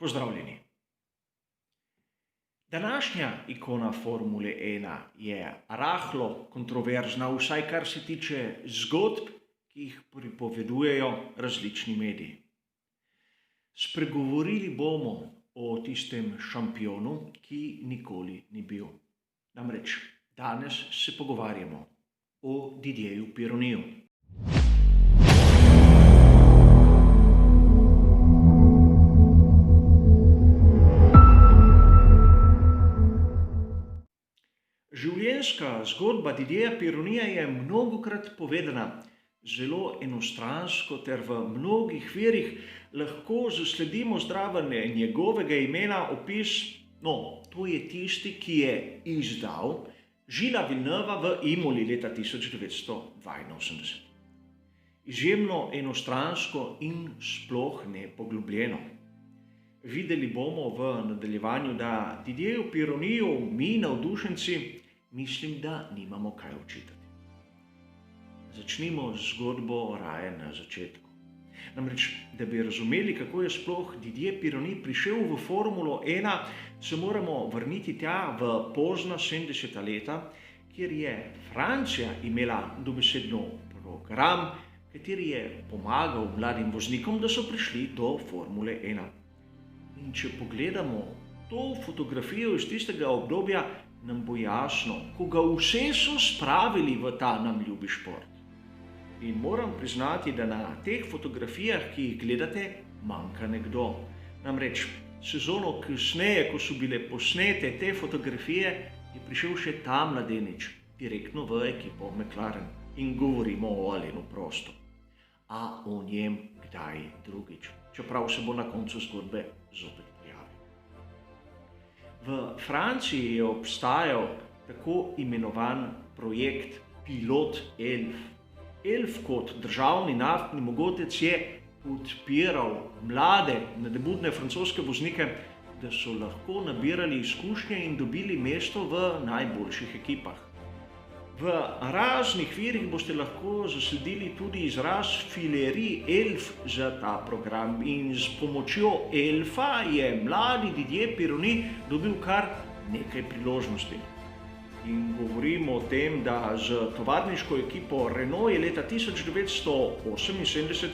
Pozdravljeni. Današnja ikona Formule 1 je rahlo kontroverzna, vsaj kar se tiče zgodb, ki jih pripovedujejo različni mediji. Spregovorili bomo o tistem šampionu, ki nikoli ni bil. Namreč danes se pogovarjamo o Didierju Pironiju. Življenjska zgodba Didierja Pironija je mnogokrat povedana, zelo enostransko ter v mnogih virih lahko zasledimo zraven njegovega imena opis, to je tisti, ki je izdal Gilesa Villeneuva v Imoli leta 1982. Izjemno enostransko in sploh nepoglobljeno. Videli bomo v nadaljevanju, da Didierju Pironiju mi navdušenci mislim, da nimamo kaj očitati. Začnimo z zgodbo raje na začetku. Namreč, da bi razumeli, kako je sploh Didier Pironi prišel v Formulo 1, se moramo vrniti tja v pozna 70. leta, kjer je Francija imela dobesedno program, kateri je pomagal mladim voznikom, da so prišli do Formule 1. In če pogledamo to fotografijo iz tistega obdobja, nam bo jasno, koga vse so spravili v ta nam ljubi šport. In moram priznati, da na teh fotografijah, ki jih gledate, manjka nekdo. Namreč sezono kasneje, ko so bile posnete te fotografije, je prišel še ta mladenič direktno v ekipo McLaren in govorimo o Alainu Prostu. A o njem kdaj drugič, čeprav se bo na koncu zgodbe zopet pojavil. V Franciji je obstajal tako imenovan projekt Pilot Elf. Elf kot državni naftni mogotec je podpiral mlade, nadebudne francoske voznike, da so lahko nabirali izkušnje in dobili mesto v najboljših ekipah. V raznih virih boste lahko zasledili tudi izraz Filerie Elf za ta program in s pomočjo Elfa je mladi Didier Pironi dobil kar nekaj priložnosti. In govorimo o tem, da z tovarniško ekipo Renault je leta 1978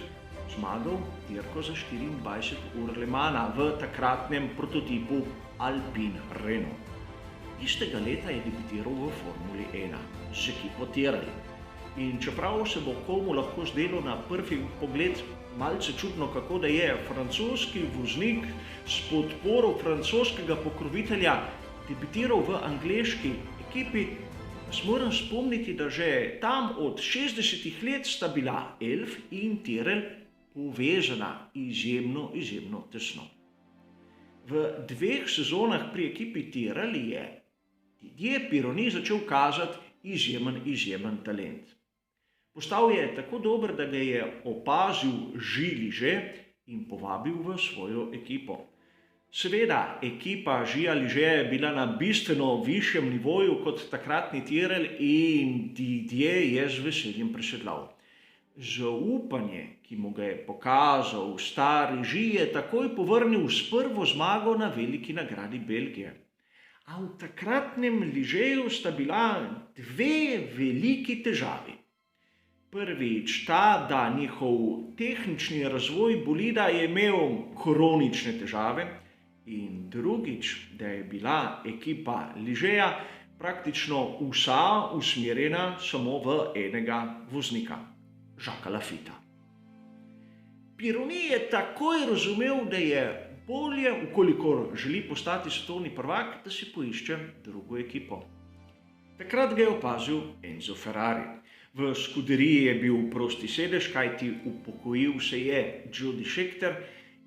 zmagal dirko za 24 ur Le Mana v takratnem prototipu Alpine Renault. Istega leta je debitiral v Formuli 1 z ekipo Tyrrell. In čeprav se bo komu lahko zdelo na prvi pogled malce čudno, kako da je francoski voznik s podporo francoskega pokrovitelja debitiral v angleški ekipi, vas moram spomniti, da že tam od 60 let sta bila Elf in Tyrrell povezana izjemno tesno. V 2 sezonah pri ekipi Tyrrell je Didier Pironi začel kazati izjemen talent. Postal je tako dober, da ga je opazil Gilles in povabil v svojo ekipo. Seveda, ekipa Gilesa je bila na bistveno višjem nivoju kot takratni Tyrrell in Didier je z veseljem presedlal. Zaupanje, ki mu ga je pokazal stari Gilles, je takoj povrnil s prvo zmago na veliki nagradi Belgije. A v takratnem Ligeju sta bila 2 veliki težavi. Prvič ta, da njihov tehnični razvoj bolida je imel kronične težave in drugič, da je bila ekipa Ligeja praktično vsa usmerjena samo v enega voznika, Jacquesa Laffita. Pironi je takoj razumel, da je bolje, ukolikor želi postati svetovni prvak, da si poišče drugo ekipo. Takrat ga je opazil Enzo Ferrari. V skuderiji je bil prosti sedež, kajti upokojil se je Jody Scheckter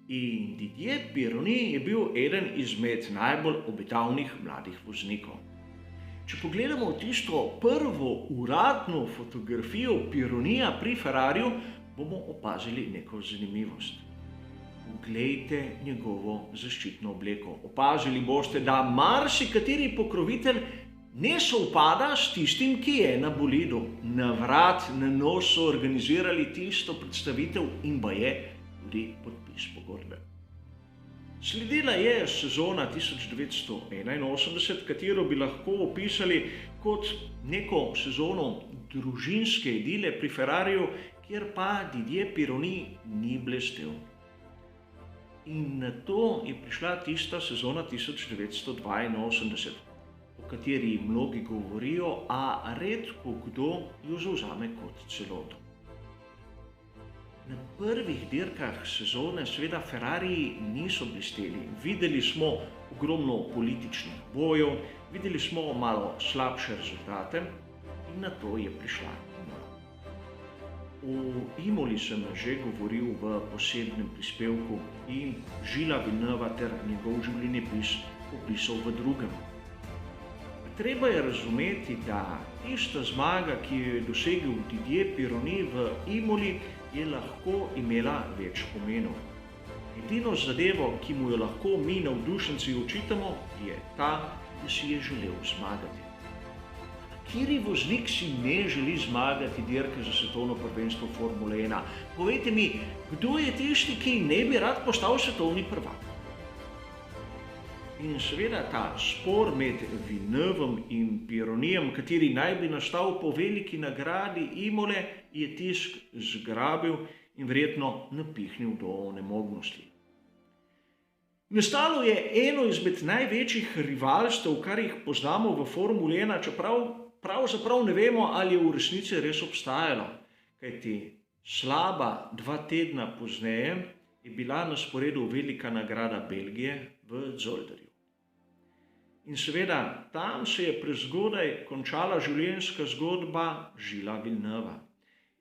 in Didier Pironi je bil eden izmed najbolj obetavnih mladih voznikov. Če pogledamo tisto prvo uradno fotografijo Pironija pri Ferrariju, bomo opazili neko zanimivost. Poglejte njegovo zaščitno obleko. Opazili boste, da marsikateri pokrovitelj ne sovpada s tistim, ki je na bolidu. Na vrat, na nos so organizirali tisto predstavitev in baje tudi podpis pogodbe. Sledila je sezona 1981, katero bi lahko opisali kot neko sezono družinske idile pri Ferrariju, kjer pa Didier Pironi ni blestel. In nato je prišla tista sezona 1982, o kateri mnogi govorijo, a redko kdo jo zavzame kot celoto. Na prvih dirkah sezone seveda Ferrariji niso blesteli. Videli smo ogromno političnih bojev, videli smo malo slabše rezultate in nato je prišla Imola. O Imoli sem že govoril v posebnem prispevku in Gilesa Villeneuva ter njegov življenjepis opisal v drugem. Treba je razumeti, da tista zmaga, ki jo je dosegel Didier Pironi v Imoli, je lahko imela več pomenov. Edino zadevo, ki mu jo lahko mi navdušenci očitamo, je ta, da si je želel zmagati. Kateri voznik si ne želi zmagati dirke za svetovno prvenstvo Formule 1? Povejte mi, kdo je tisti, ki ne bi rad postal svetovni prvak? In seveda ta spor med Villeneuvom in Pironijem, kateri naj bi nastal po veliki nagradi Imole, je tisk zgrabil in verjetno napihnil do onemoglosti. Nastalo je eno izmed največjih rivalstev, kar jih poznamo v Formuli 1, čeprav pravzaprav ne vemo, ali je v resnici res obstajalo, kajti slaba 2 tedna pozneje je bila na sporedu velika nagrada Belgije v Zolderju. In seveda, tam se je prezgodaj končala življenjska zgodba Gilesa Villeneuva.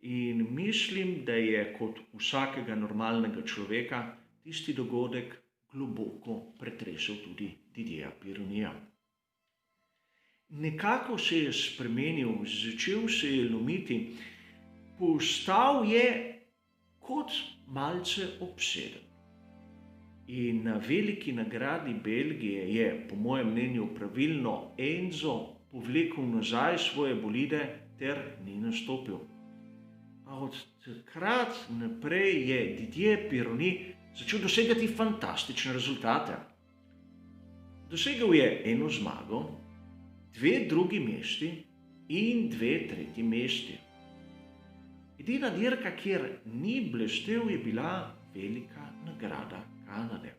In mislim, da je kot vsakega normalnega človeka tisti dogodek globoko pretresel tudi Didierja Pironija. Nekako se je spremenil, začel se je lomiti, postal je kot malce obseden. In na veliki nagradi Belgije je, po mojem mnenju pravilno, Enzo povlekel nazaj svoje bolide ter ni nastopil. A od takrat naprej je Didier Pironi začel dosegati fantastične rezultate. Dosegel je 1 zmago, 2 drugi mesti in 2 tretji mesti. Edina dirka, kjer ni blestel, je bila velika nagrada Kanade.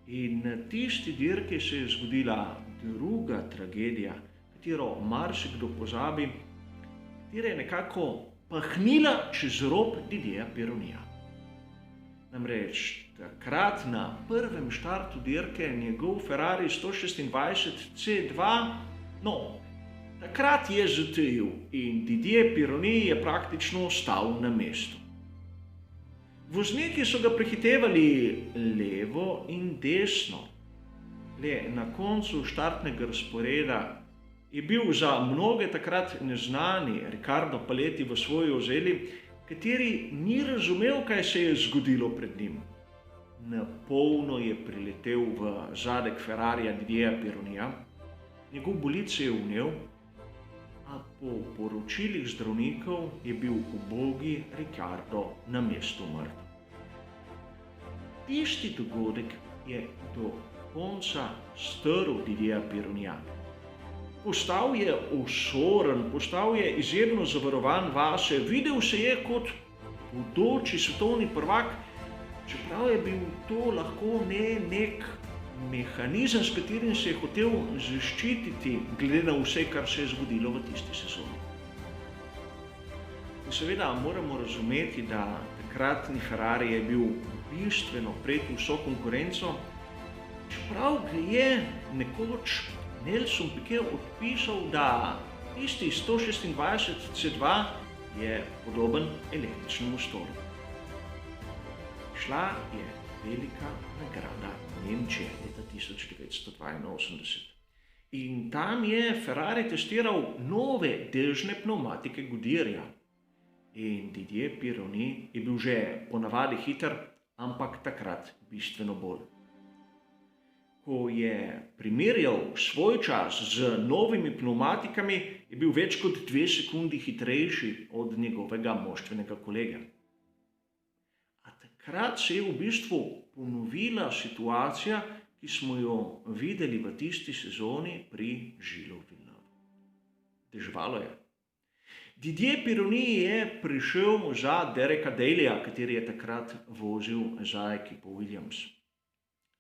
In na tisti dirki se je zgodila druga tragedija, katero marsikdo pozabi, katera je nekako pahnila čez rob Didierja Pironija. Namreč takrat na prvem štartu dirke njegov Ferrari 126 C2, takrat je zatajil in Didier Pironi je praktično ostal na mestu. Vozniki so ga prehitevali levo in desno. Na koncu štartnega razporeda je bil za mnoge takrat neznani Riccardo Paletti v svoji ozeli, kateri ni razumel, kaj se je zgodilo pred njim. Na polno je priletel v zadek Ferrarija Didierja Pironija, njegov bolid se je vnel, a po poročilih zdravnikov je bil ubogi Riccardo na mestu mrtev. Tisti dogodek je do konca strl Didierja Pironija. Postal je osoren, postal je izjemno zavarovan vase, videl se je kot bodoči svetovni prvak, čeprav je bil to lahko nek mehanizem, s katerim se je hotel zaščititi, glede na vse, kar se je zgodilo v tisti sezoni. In seveda moramo razumeti, da takratni Ferrari je bil bistveno pred vso konkurenco, čeprav ga je nekoč Nelson Piquet odpisal, da tisti 126 C2 je podoben električnemu stolu. Šla je velika nagrada Nemčije leta 1982. In tam je Ferrari testiral nove dežne pnevmatike Goodyearja. In Didier Pironi je bil že ponavadi hiter, ampak takrat bistveno bolj. Ko je primerjal svoj čas z novimi pnevmatikami, je bil več kot 2 sekundi hitrejši od njegovega moštvenega kolega. Hkrati se je v bistvu ponovila situacija, ki smo jo videli v tisti sezoni pri Žilu Villeneuve. Deževalo je. Didier Pironi je prišel za Dereka Dalyja, kateri je takrat vozil za ekipo Williams.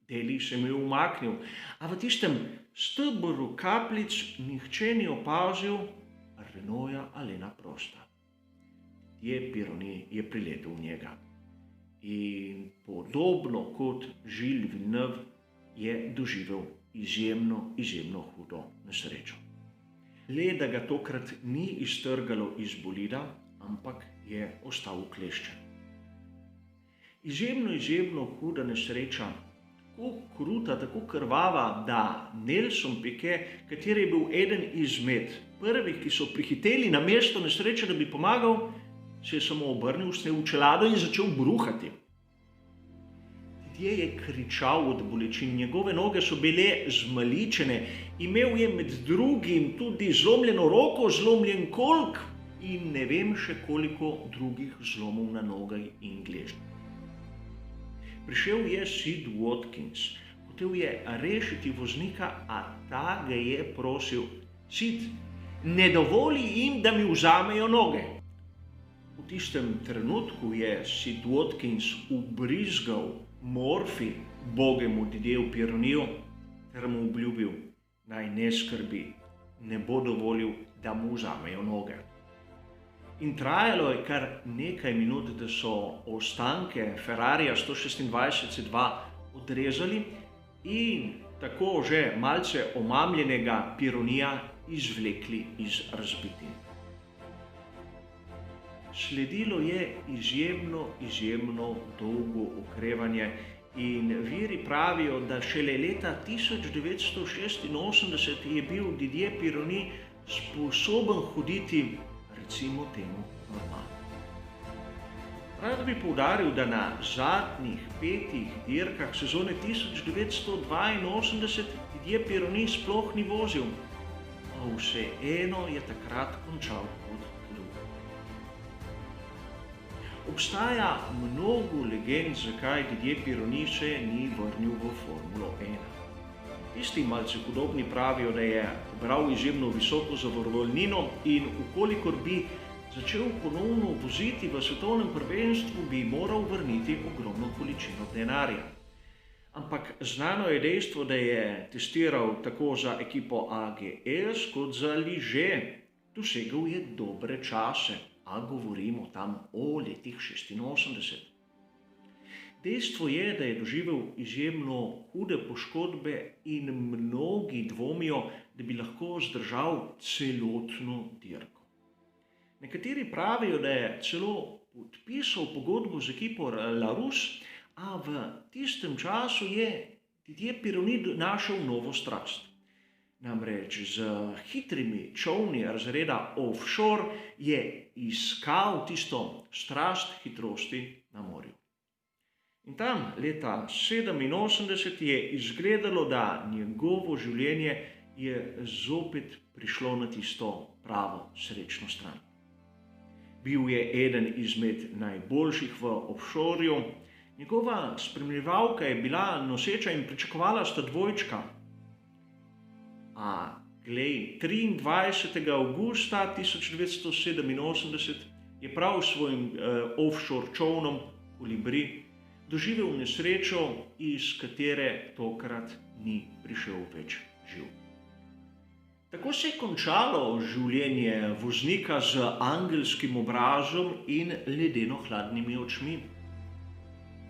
Daly se mi je umaknil, a v tistem stebru kapljic nihče ni opazil Renaulta Alaina Prosta. Didier Pironi je priletel v njega. In podobno kot Gilles Villeneuve je doživel izjemno hudo nesrečo. Le da ga tokrat ni iztrgalo iz bolida, ampak je ostal ukleščen. Izjemno huda nesreča, tako kruta, tako krvava, da Nelson Piquet, kateri je bil eden izmed prvih, ki so prihiteli na mesto nesreče, da bi pomagal, se je samo obrnil, snel v čelado in začel bruhati. Didier je kričal od bolečin, njegove noge so bile zmaličene, imel je med drugim tudi zlomljeno roko, zlomljen kolk in ne vem še koliko drugih zlomov na nogah in gležnju. Prišel je Sid Watkins, hotel je rešiti voznika, a ta ga je prosil: Sid, ne dovoli jim, da mi vzamejo noge. V tistem trenutku je Sid Watkins ubrizgal morfi bogemu Didierju Pironiju ter mu obljubil, naj ne skrbi, ne bo dovolil, da mu vzamejo noge. In trajalo je kar nekaj minut, da so ostanke Ferrarija 126 C2 odrezali in tako že malce omamljenega Pironija izvlekli iz razbitin. Sledilo je izjemno dolgo okrevanje in viri pravijo, da šele leta 1986 je bil Didier Pironi sposoben hoditi, recimo temu, normalno. Rad bi poudaril, da na zadnjih 5 dirkah sezone 1982 Didier Pironi sploh ni vozil, a vseeno je takrat končal kot drug. Obstaja mnogo legend, zakaj Didier Pironi se ni vrnil v Formulo 1. Tisti malce hudobni pravijo, da je pobral izjemno visoko zavarovalnino in ukolikor bi začel ponovno voziti v svetovnem prvenstvu, bi moral vrniti ogromno količino denarja. Ampak znano je dejstvo, da je testiral tako za ekipo AGS kot za Ligier. Dosegel je dobre čase, a govorimo tam o letih 86. Dejstvo je, da je doživel izjemno hude poškodbe in mnogi dvomijo, da bi lahko zdržal celotno dirko. Nekateri pravijo, da je celo podpisal pogodbo z ekipo Larus, a v tistem času je Didier Pironi našel novo strast. Namreč z hitrimi čolni razreda offshore je iskal tisto strast hitrosti na morju. In tam leta 1987 je izgledalo, da njegovo življenje je zopet prišlo na tisto pravo srečno stran. Bil je eden izmed najboljših v offshorju, njegova spremljevalka je bila noseča in pričakovala sta dvojčka. A glej, 23. avgusta 1987 je prav s svojim offshore čolnom Kolibri doživel nesrečo, iz katere tokrat ni prišel več živ. Tako se je končalo življenje voznika z angelskim obrazom in ledeno hladnimi očmi.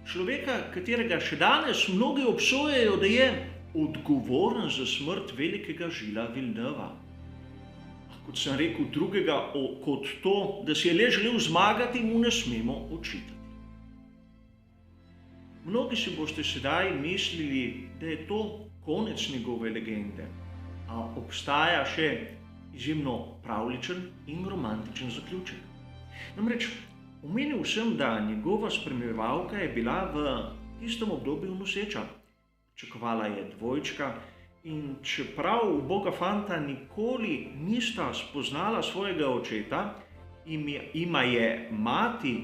Človeka, katerega še danes mnogi obsojajo, da je odgovoren za smrt velikega Gilesa Villeneuva. Kot sem rekel, drugega kot to, da si je le želel zmagati, mu ne smemo očitati. Mnogi si boste sedaj mislili, da je to konec njegove legende, a obstaja še izjemno pravljičen in romantičen zaključek. Namreč omenil sem, da njegova spremljevalka je bila v tistem obdobju noseča. Čakovala je dvojčka in čeprav uboga fanta nikoli nista spoznala svojega očeta, ima je mati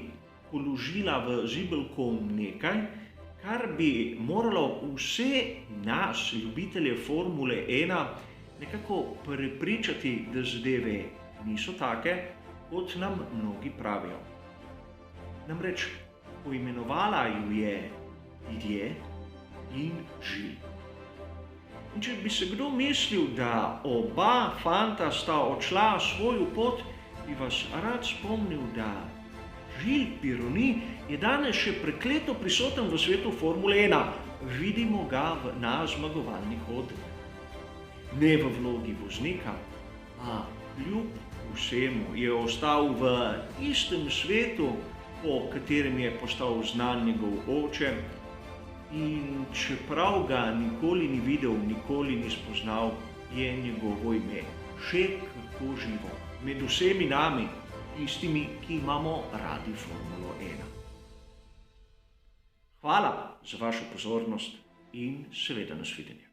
položila v zibelko nekaj, kar bi moralo vse nas, ljubitelje Formule 1, nekako prepričati, da zadeve niso take, kot nam mnogi pravijo. Namreč poimenovala ju je Didier in Gilles. In če bi se kdo mislil, da oba fanta sta odšla svojo pot, bi vas rad spomnil, da Gilles Pironi je danes še prekleto prisoten v svetu Formule 1. Vidimo ga na zmagovalnih odrih. Ne v vlogi voznika, a kljub vsemu je ostal v istem svetu, po katerem je postal znan njegov oče. In čeprav ga nikoli ni videl, nikoli ni spoznal, je njegovo ime še kako živo med vsemi nami, tistimi, ki imamo radi Formulo 1. Hvala za vašo pozornost in seveda nasvidenje.